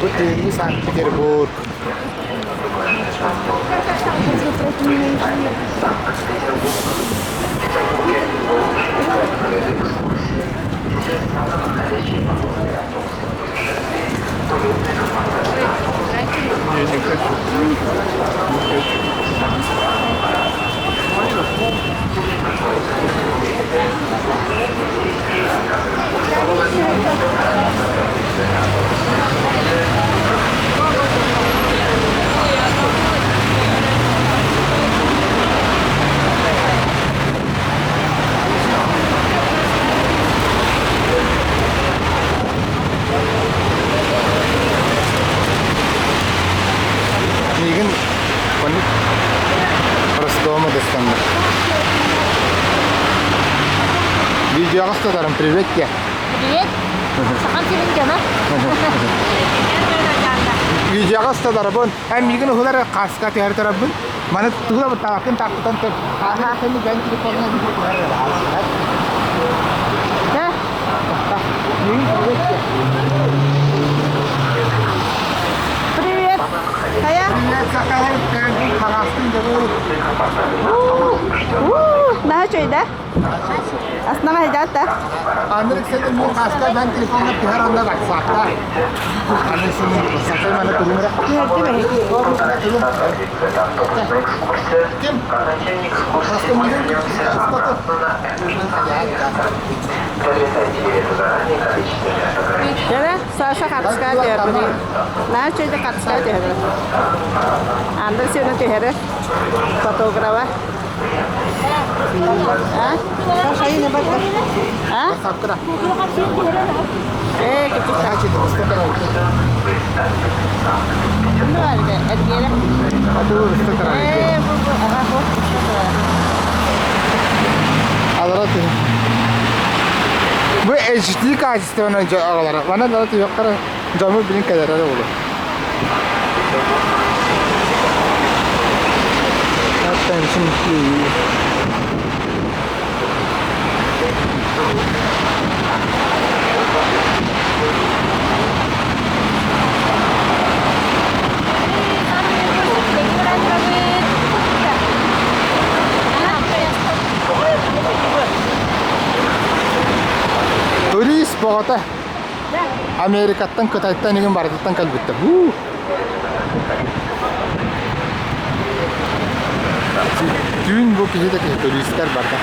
Это Санкт-Петербург. Мигин поник Ростова достанды. Видеоға ұстадарым, привет те. Привет. Саған телінген, а? Видеоға ұстадарым. Мигин ұғылар қасқа тегер тарабын. Маны тұғыла бұр табақын тақтыдан тұр. Сені жән телефонына Привет. Кая? Daha şöyle. Aslında var ya da. Andır senin bu hasta ben telefonla tihar anda bak sakta. Andır senin sakta bana durumda. Değil mi? Kim? Hasta mı? Jadi, saya katska aja beli. Nah, cuci katska aja. Anda sih nanti hari fotografer. Ah? Saya ini baca. Ah? Sakra. Kita Kaçı da sakra. Ini ada, ada. Aduh, sakra. Bu, apa? Adalat. Bu HD kalitesinde aralar. Bana da yok kadar camı bilin kadar olur. Hatta şimdi Turist Bogota. Amerika'dan Kıtay'dan egin Barat'tan kalbitti. Dün bu kişi de turistler barda.